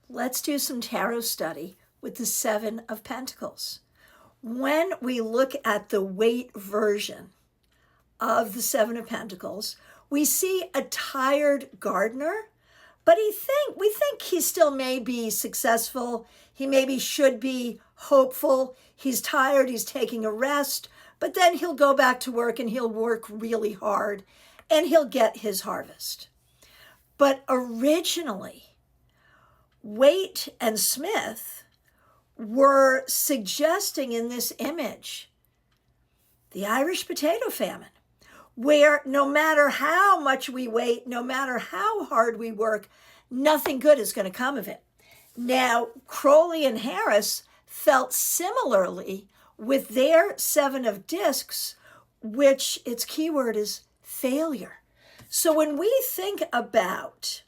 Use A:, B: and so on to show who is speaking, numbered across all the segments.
A: Let's do some tarot study with the Seven of Pentacles. When we look at the weight version of the Seven of Pentacles, we see a tired gardener, but we think he still may be successful. He maybe should be hopeful. He's tired, he's taking a rest, but then he'll go back to work and he'll work really hard and he'll get his harvest. But originally, Waite and Smith were suggesting in this image the Irish potato famine, where no matter how much we wait, no matter how hard we work, nothing good is going to come of it. Now, Crowley and Harris felt similarly with their Seven of Discs, which its keyword is failure. So when we think about,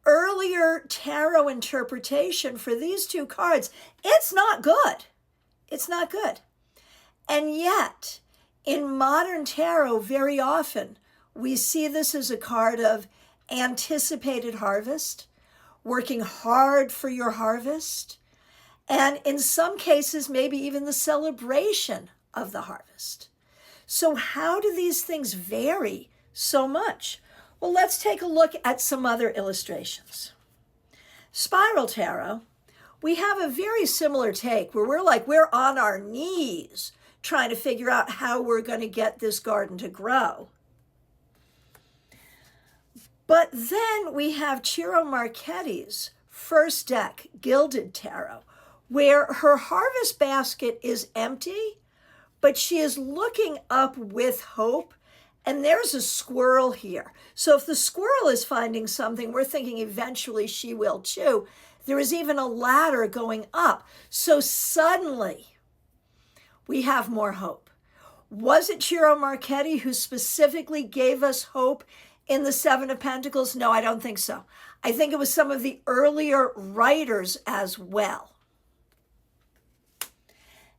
A: earlier tarot interpretation for these two cards, it's not good. It's not good. And yet, in modern tarot, very often, we see this as a card of anticipated harvest, working hard for your harvest, and in some cases, maybe even the celebration of the harvest. So how do these things vary so much? Well, let's take a look at some other illustrations. Spiral Tarot, we have a very similar take where we're on our knees trying to figure out how we're going to get this garden to grow. But then we have Ciro Marchetti's first deck, Gilded Tarot, where her harvest basket is empty, but she is looking up with hope. And there's a squirrel here. So if the squirrel is finding something, we're thinking eventually she will too. There is even a ladder going up. So suddenly we have more hope. Was it Ciro Marchetti who specifically gave us hope in the Seven of Pentacles? No, I don't think so. I think it was some of the earlier writers as well.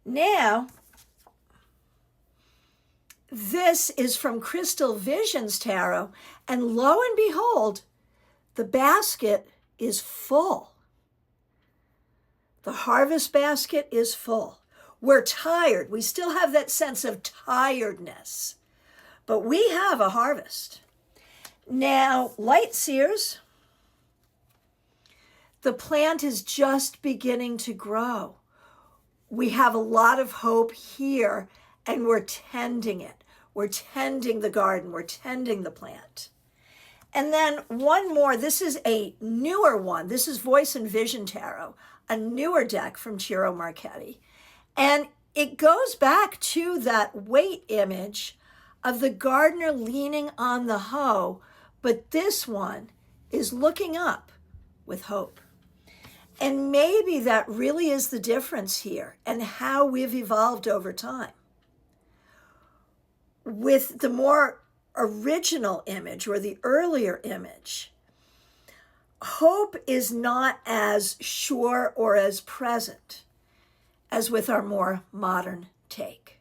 A: Now, this is from Crystal Visions Tarot, and lo and behold, the basket is full. The harvest basket is full. We're tired. We still have that sense of tiredness, but we have a harvest. Now, Light Seers, the plant is just beginning to grow. We have a lot of hope here, and we're tending it. We're tending the garden. We're tending the plant. And then one more. This is a newer one. This is Voice and Vision Tarot, a newer deck from Ciro Marchetti. And it goes back to that Waite image of the gardener leaning on the hoe, but this one is looking up with hope. And maybe that really is the difference here and how we've evolved over time. With the more original image or the earlier image, hope is not as sure or as present as with our more modern take.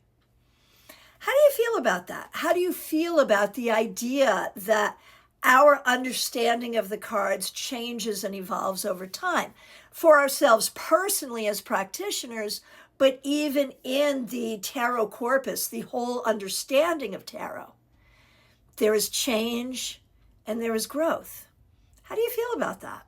A: How do you feel about that? How do you feel about the idea that our understanding of the cards changes and evolves over time for ourselves personally as practitioners, but even in the tarot corpus, the whole understanding of tarot? There is change and there is growth. How do you feel about that?